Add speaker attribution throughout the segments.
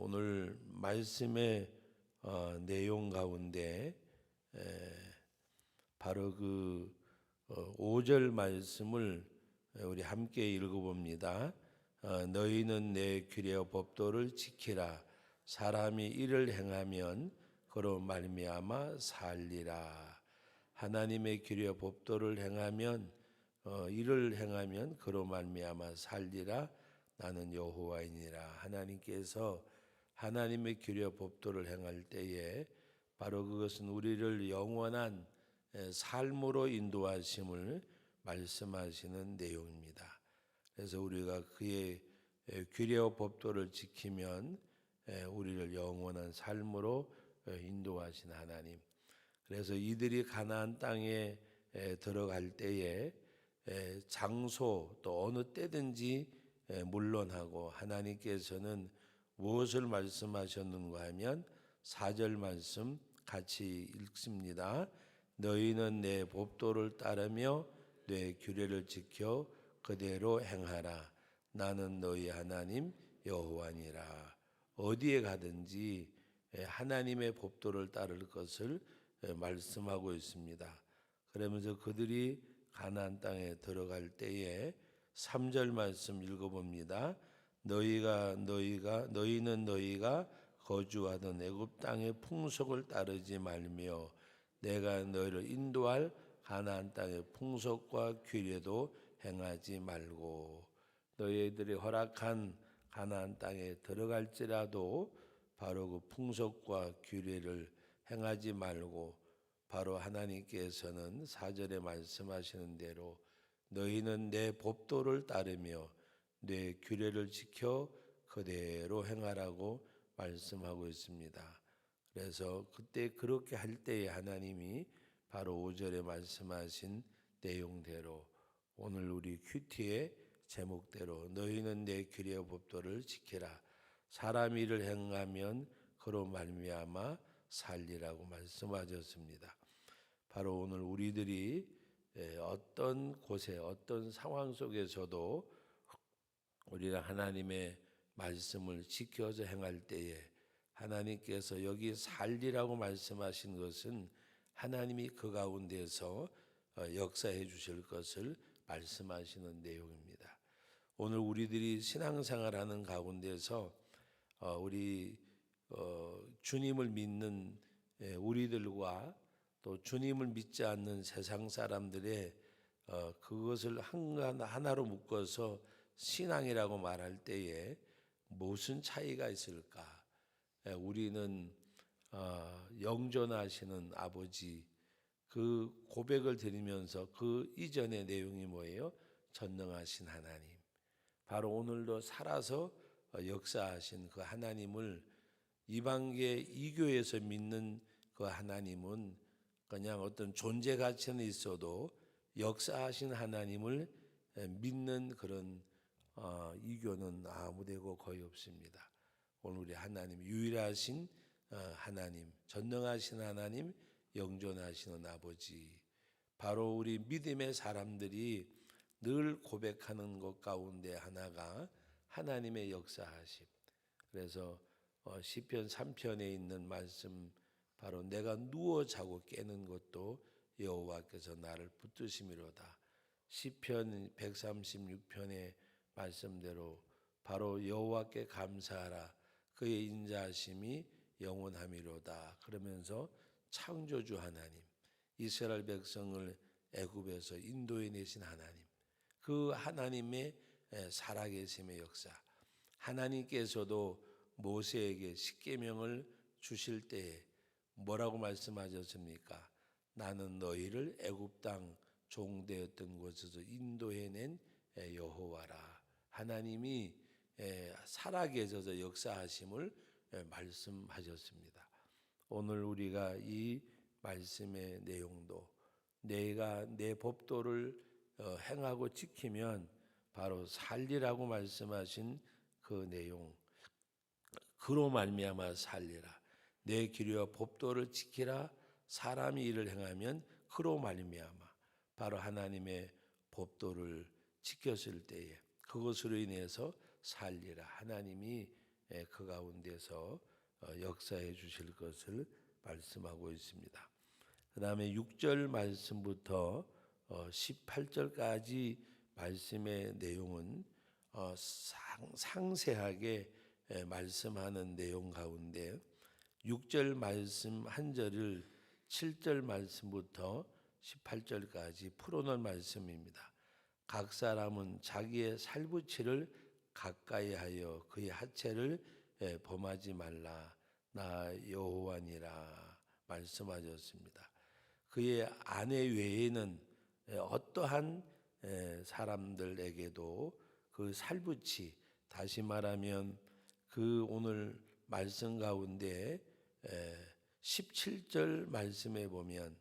Speaker 1: 오늘 말씀의 내용 가운데 바로 그 5절 말씀을 우리 함께 읽어봅니다. 너희는 내 규례와 법도를 지키라. 사람이 이를 행하면 그로 말미암아 살리라. 하나님의 규례와 법도를 행하면 이를 행하면 그로 말미암아 살리라. 나는 여호와이니라. 하나님께서 하나님의 규례와 법도를 행할 때에 바로 그것은 우리를 영원한 삶으로 인도하심을 말씀하시는 내용입니다. 그래서 우리가 그의 규례와 법도를 지키면 우리를 영원한 삶으로 인도하신 하나님. 그래서 이들이 가나안 땅에 들어갈 때에 장소 또 어느 때든지 물론하고 하나님께서는 무엇을 말씀하셨는가 하면 4절 말씀 같이 읽습니다. 너희는 내 법도를 따르며 내 규례를 지켜 그대로 행하라. 나는 너희 하나님 여호와니라. 어디에 가든지 하나님의 법도를 따를 것을 말씀하고 있습니다. 그러면서 그들이 가나안 땅에 들어갈 때에 3절 말씀 읽어봅니다. 너희는 너희가 거주하던 애굽 땅의 풍속을 따르지 말며 내가 너희를 인도할 가나안 땅의 풍속과 규례도 행하지 말고 너희들이 허락한 가나안 땅에 들어갈지라도 바로 그 풍속과 규례를 행하지 말고 바로 하나님께서는 4절에 말씀하시는 대로 너희는 내 법도를 따르며 내 규례를 지켜 그대로 행하라고 말씀하고 있습니다. 그래서 그때 그렇게 할 때에 하나님이 바로 5절에 말씀하신 내용대로 오늘 우리 큐티의 제목대로 너희는 내 규례와 법도를 지키라. 사람 일을 행하면 그로 말미암아 살리라고 말씀하셨습니다. 바로 오늘 우리들이 어떤 곳에 어떤 상황 속에서도 우리가 하나님의 말씀을 지켜서 행할 때에 하나님께서 여기 살리라고 말씀하신 것은 하나님이 그 가운데서 역사해 주실 것을 말씀하시는 내용입니다. 오늘 우리들이 신앙생활하는 가운데서 우리 주님을 믿는 우리들과 또 주님을 믿지 않는 세상 사람들의 그것을 하나로 묶어서 신앙이라고 말할 때에 무슨 차이가 있을까? 우리는 영존하시는 아버지 그 고백을 드리면서 그 이전의 내용이 뭐예요? 전능하신 하나님. 바로 오늘도 살아서 역사하신 그 하나님을 이방계 이교에서 믿는 그 하나님은 그냥 어떤 존재 가치는 있어도 역사하신 하나님을 믿는 그런 이교는 아무데고 거의 없습니다. 오늘 우리 하나님 유일하신 하나님, 전능하신 하나님, 영존하시는 아버지, 바로 우리 믿음의 사람들이 늘 고백하는 것 가운데 하나가 하나님의 역사하심. 그래서 시편 3편에 있는 말씀 바로 내가 누워 자고 깨는 것도 여호와께서 나를 붙드심이로다. 시편 136편의 말씀대로 바로 여호와께 감사하라. 그의 인자하심이 영원함이로다. 그러면서 창조주 하나님, 이스라엘 백성을 애굽에서 인도해 내신 하나님, 그 하나님의 살아계심의 역사, 하나님께서도 모세에게 십계명을 주실 때에 뭐라고 말씀하셨습니까? 나는 너희를 애굽 땅 종되었던 곳에서 인도해낸 여호와라. 하나님이 살아계셔서 역사하심을 말씀하셨습니다. 오늘 우리가 이 말씀의 내용도 내가 내 법도를 행하고 지키면 바로 살리라고 말씀하신 그 내용, 그로 말미암아 살리라. 내 규례와 법도를 지키라. 사람이 이를 행하면 그로 말미암아 바로 하나님의 법도를 지켰을 때에 그것으로 인해서 살리라. 하나님이 그 가운데서 역사해 주실 것을 말씀하고 있습니다. 그 다음에 6절 말씀부터 18절까지 말씀의 내용은 상세하게 말씀하는 내용 가운데 6절 말씀 한 절을 7절 말씀부터 18절까지 풀어놓은 말씀입니다. 각 사람은 자기의 살부치를 가까이 하여 그의 하체를 범하지 말라. 나 여호와니라 말씀하셨습니다. 그의 아내 외에는 어떠한 사람들에게도 그 살부치, 다시 말하면 그 오늘 말씀 가운데 17절 말씀에 보면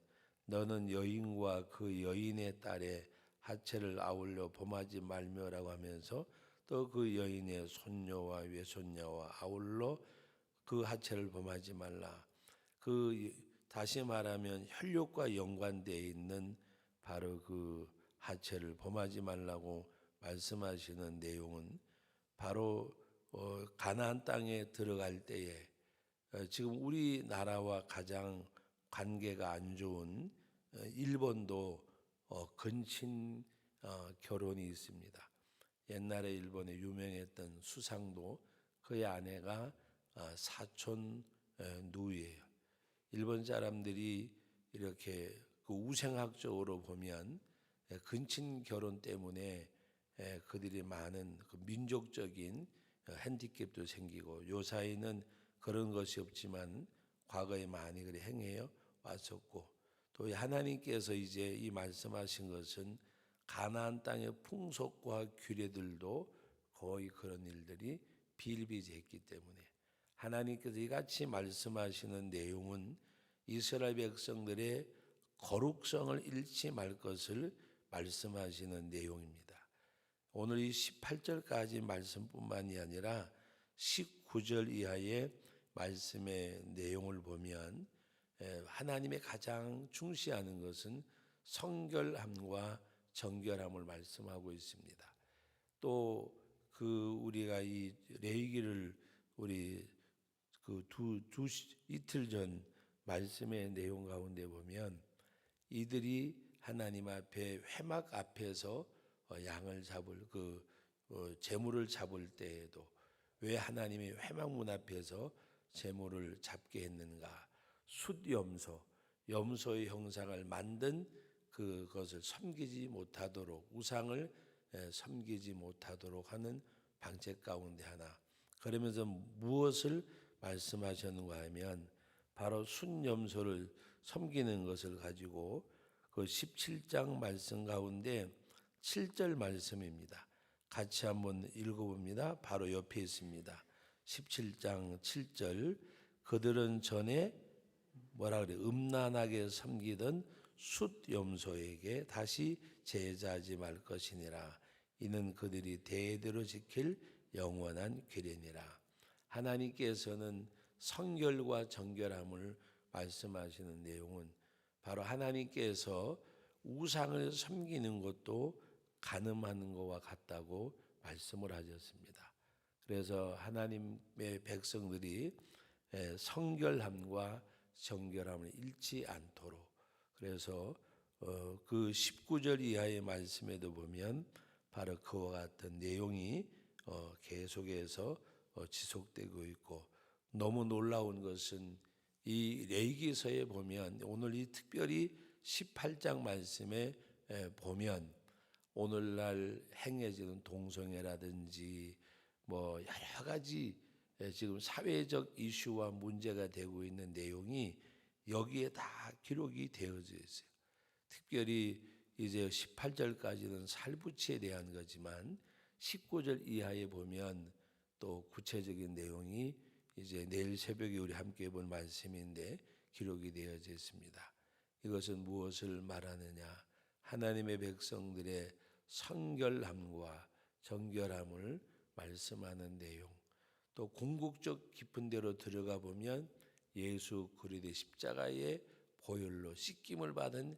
Speaker 1: 너는 여인과 그 여인의 딸의 하체를 아울러 범하지 말며라고 하면서 또 그 여인의 손녀와 외손녀와 아울러 그 하체를 범하지 말라. 그 다시 말하면 혈육과 연관되어 있는 바로 그 하체를 범하지 말라고 말씀하시는 내용은 바로 가나안 땅에 들어갈 때에 지금 우리나라와 가장 관계가 안 좋은 일본도 근친 결혼이 있습니다. 옛날에 일본에 유명했던 수상도 그의 아내가 사촌 누이예요. 일본 사람들이 이렇게 그 우생학적으로 보면 근친 결혼 때문에 그들이 많은 그 민족적인 핸디캡도 생기고 요사이는 그런 것이 없지만 과거에 많이 그래 행해 왔었고 또 하나님께서 이제 이 말씀하신 것은 가나안 땅의 풍속과 규례들도 거의 그런 일들이 비일비재했기 때문에 하나님께서 이같이 말씀하시는 내용은 이스라엘 백성들의 거룩성을 잃지 말 것을 말씀하시는 내용입니다. 오늘 이 18절까지 말씀뿐만이 아니라 19절 이하의 말씀의 내용을 보면 하나님의 가장 중시하는 것은 성결함과 정결함을 말씀하고 있습니다. 또 그 우리가 이 레위기를 우리 그 이틀 전 말씀의 내용 가운데 보면 이들이 하나님 앞에 회막 앞에서 양을 잡을 그 제물을 잡을 때에도 왜 하나님이 회막문 앞에서 제물을 잡게 했는가? 숫염소, 염소의 형상을 만든 그것을 섬기지 못하도록 우상을 섬기지 못하도록 하는 방책 가운데 하나. 그러면서 무엇을 말씀하셨는가 하면 바로 순염소를 섬기는 것을 가지고 그 17장 말씀 가운데 7절 말씀입니다. 같이 한번 읽어봅니다. 바로 옆에 있습니다. 17장 7절 그들은 전에 뭐라 그래 음란하게 섬기던 숫염소에게 다시 제사하지 말 것이니라. 이는 그들이 대대로 지킬 영원한 규례니라. 하나님께서는 성결과 정결함을 말씀하시는 내용은 바로 하나님께서 우상을 섬기는 것도 간음하는 것과 같다고 말씀을 하셨습니다. 그래서 하나님의 백성들이 성결함과 정결함을 잃지 않도록 그래서 그 19절 이하의 말씀에도 보면 바로 그와 같은 내용이 계속해서 지속되고 있고 너무 놀라운 것은 이 레위기서에 보면 오늘 이 특별히 18장 말씀에 보면 오늘날 행해지는 동성애라든지 뭐 여러 가지 지금 사회적 이슈와 문제가 되고 있는 내용이 여기에 다 기록이 되어져 있어요. 특별히 이제 18절까지는 살부치에 대한 거지만 19절 이하에 보면 또 구체적인 내용이 이제 내일 새벽에 우리 함께 볼 말씀인데 기록이 되어져 있습니다. 이것은 무엇을 말하느냐? 하나님의 백성들의 성결함과 정결함을 말씀하는 내용. 또 궁극적 깊은 데로 들어가 보면 예수 그리스도의 십자가의 보혈로 씻김을 받은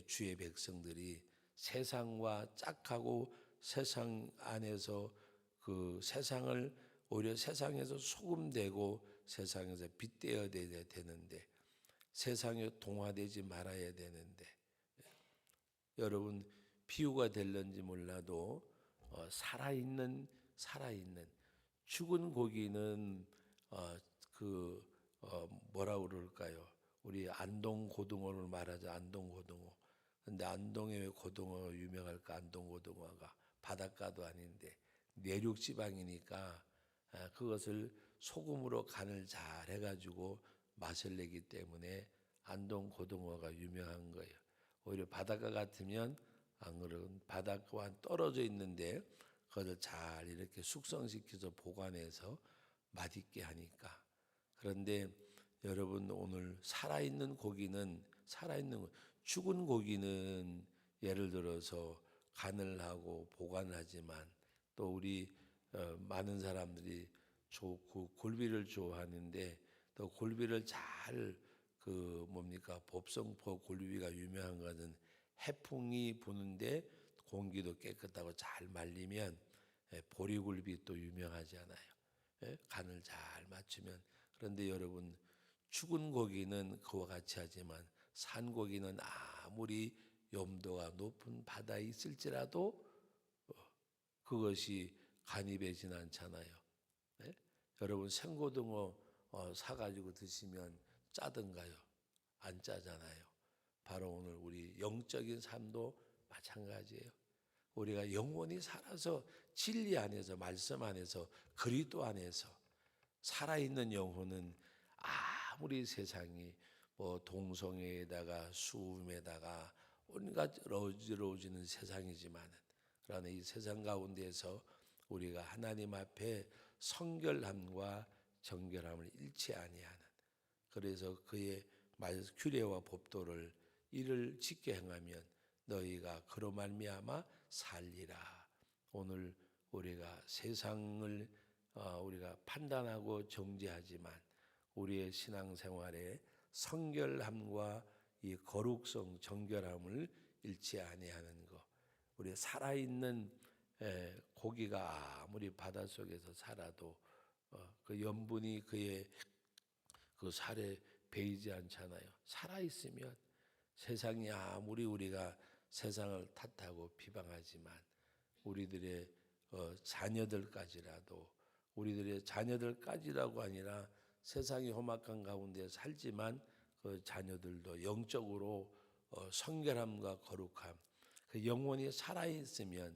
Speaker 1: 주의 백성들이 세상과 짝하고 세상 안에서 그 세상을 오히려 세상에서 소금 되고 세상에서 빛 되어야 되는데 세상에 동화되지 말아야 되는데 여러분 비유가 될런지 몰라도 살아있는 죽은 고기는 뭐라 그럴까요? 우리 안동 고등어를 말하자 안동 고등어. 근데 안동에 왜 고등어가 유명할까? 안동 고등어가 바닷가도 아닌데 내륙 지방이니까 그것을 소금으로 간을 잘 해가지고 맛을 내기 때문에 안동 고등어가 유명한 거예요. 오히려 바닷가 같으면 안 그런 바닷가와 떨어져 있는데 그것을 잘 이렇게 숙성시켜서 보관해서 맛있게 하니까. 그런데 여러분 오늘 살아있는 고기는 죽은 고기는 예를 들어서 간을 하고 보관하지만 또 우리 많은 사람들이 골비를 좋아하는데 또 골비를 잘 법성포 골비가 유명한 것은 해풍이 부는데 공기도 깨끗하고 잘 말리면 보리굴비 또 유명하잖아요. 간을 잘 맞추면. 그런데 여러분 죽은 고기는 그와 같이 하지만 산 고기는 아무리 염도가 높은 바다에 있을지라도 그것이 간이 배진 않잖아요. 네? 여러분 생고등어 사가지고 드시면 짜던가요? 안 짜잖아요. 바로 오늘 우리 영적인 삶도 마찬가지예요. 우리가 영원히 살아서 진리 안에서 말씀 안에서 그리스도 안에서 살아있는 영혼은 아무리 세상이 동성애에다가 수음에다가 온갖 어지러워지는 세상이지만 그러나 이 세상 가운데서 우리가 하나님 앞에 성결함과 정결함을 잃지 아니하는 그래서 그의 규례와 법도를 이를 지켜 행하면 너희가 그로 말미암아 살리라. 오늘 우리가 세상을 우리가 판단하고 정죄하지만 우리의 신앙생활에 성결함과 이 거룩성 정결함을 잃지 아니하는 것. 우리 살아있는 고기가 아무리 바닷속에서 살아도 그 염분이 그의 그 살에 배이지 않잖아요. 살아있으면 세상이 아무리 우리가 세상을 탓하고 비방하지만 우리들의 자녀들까지라고 아니라 세상이 험악한 가운데 살지만 그 자녀들도 영적으로 성결함과 거룩함 그 영혼이 살아있으면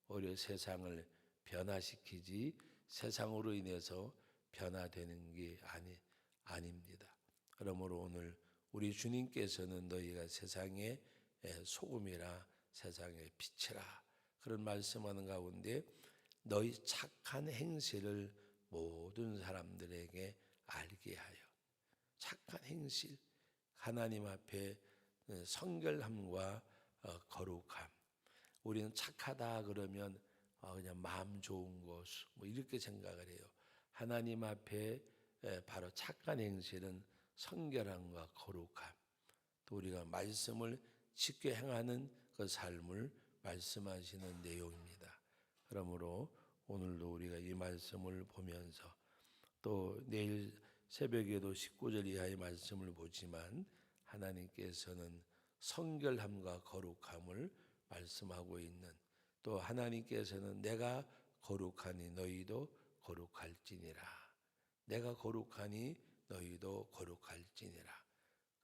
Speaker 1: 오히려 세상을 변화시키지 세상으로 인해서 변화되는 게 아닙니다. 그러므로 오늘 우리 주님께서는 너희가 세상의 소금이라 세상의 빛이라 그런 말씀하는 가운데 너희 착한 행실을 모든 사람들에게 알게 하여 착한 행실 하나님 앞에 성결함과 거룩함 우리는 착하다 그러면 그냥 마음 좋은 것 이렇게 생각을 해요. 하나님 앞에 바로 착한 행실은 성결함과 거룩함 또 우리가 말씀을 지켜 행하는 그 삶을 말씀하시는 내용입니다. 그러므로 오늘도 우리가 이 말씀을 보면서 또 내일 새벽에도 19절 이하의 말씀을 보지만 하나님께서는 성결함과 거룩함을 말씀하고 있는 또 하나님께서는 내가 거룩하니 너희도 거룩할지니라. 내가 거룩하니 너희도 거룩할지니라.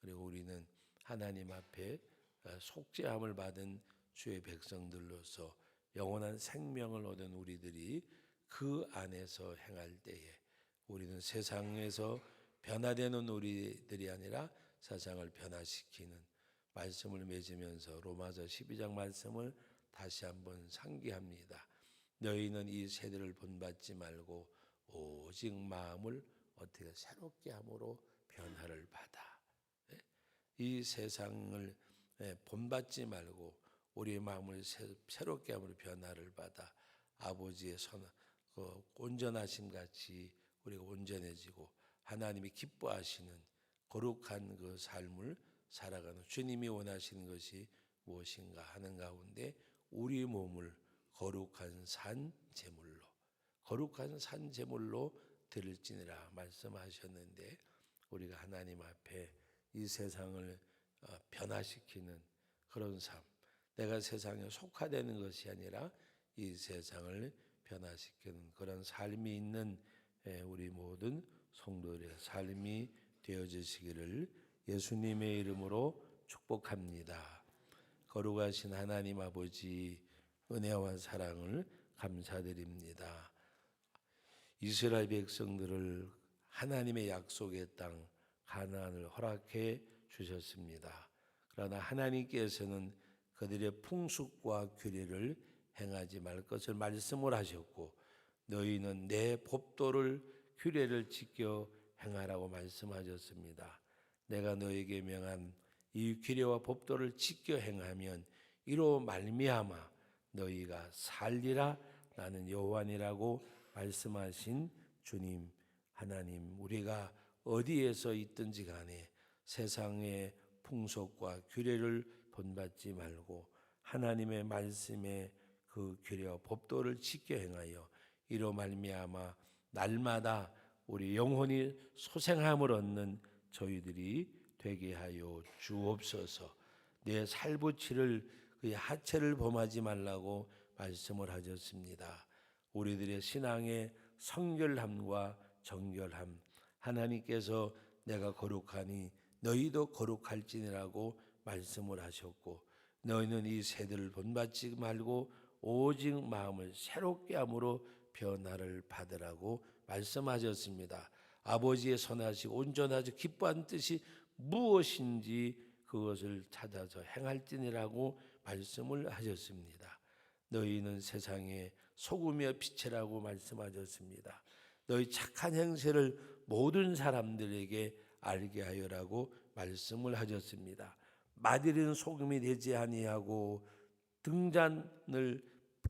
Speaker 1: 그리고 우리는 하나님 앞에 속죄함을 받은 주의 백성들로서 영원한 생명을 얻은 우리들이 그 안에서 행할 때에 우리는 세상에서 변화되는 우리들이 아니라 세상을 변화시키는 말씀을 맺으면서 로마서 12장 말씀을 다시 한번 상기합니다. 너희는 이 세대를 본받지 말고 오직 마음을 어떻게 새롭게 함으로 변화를 받아. 이 세상을 본받지 말고 우리의 마음을 새롭게 함으로 변화를 받아 아버지의 온전하심 같이 우리가 온전해지고 하나님이 기뻐하시는 거룩한 그 삶을 살아가는 주님이 원하시는 것이 무엇인가 하는 가운데 우리 몸을 거룩한 산 제물로 거룩한 산 제물로 드릴지니라 말씀하셨는데, 우리가 하나님 앞에 이 세상을 변화시키는 그런 삶, 내가 세상에 속화되는 것이 아니라 이 세상을 변화시키는 그런 삶이 있는 우리 모든 성도들의 삶이 되어지시기를 예수님의 이름으로 축복합니다. 거룩하신 하나님 아버지, 은혜와 사랑을 감사드립니다. 이스라엘 백성들을 하나님의 약속의 땅 가나안을 허락해 주셨습니다. 그러나 하나님께서는 그들의 풍습과 규례를 행하지 말 것을 말씀을 하셨고, 너희는 내 법도를 규례를 지켜 행하라고 말씀하셨습니다. 내가 너에게 명한 이 규례와 법도를 지켜 행하면 이로 말미암아 너희가 살리라. 나는 여호와니라고 말씀하신 주님 하나님, 우리가 어디에서 있든지 간에 세상의 풍속과 규례를 본받지 말고 하나님의 말씀의 그 규례와 법도를 지켜 행하여 이로 말미암아 날마다 우리 영혼이 소생함을 얻는 저희들이 되게 하여 주옵소서. 내 살부치를 그의 하체를 범하지 말라고 말씀을 하셨습니다. 우리들의 신앙의 성결함과 정결함, 하나님께서 내가 거룩하니 너희도 거룩할지니라고 말씀을 하셨고, 너희는 이 세대를 본받지 말고 오직 마음을 새롭게 함으로 변화를 받으라고 말씀하셨습니다. 아버지의 선하시고 온전하시고 기뻐한 뜻이 무엇인지 그것을 찾아서 행할지니라고 말씀을 하셨습니다. 너희는 세상의 소금이여 빛이라고 말씀하셨습니다. 너희 착한 행세를 모든 사람들에게 알게 하여라고 말씀을 하셨습니다. 마디는 소금이 되지 아니하고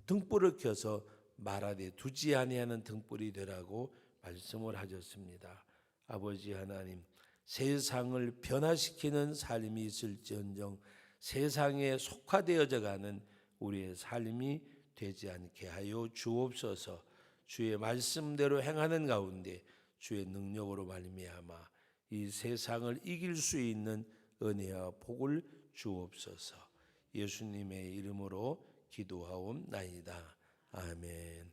Speaker 1: 등불을 켜서 말하되 두지 아니하는 등불이 되라고 말씀을 하셨습니다. 아버지 하나님, 세상을 변화시키는 삶이 있을지언정 세상에 속화되어져 가는 우리의 삶이 되지 않게 하여 주옵소서. 주의 말씀대로 행하는 가운데 주의 능력으로 말미암아 이 세상을 이길 수 있는 은혜와 복을 주옵소서. 예수님의 이름으로 기도하옵나이다. 아멘.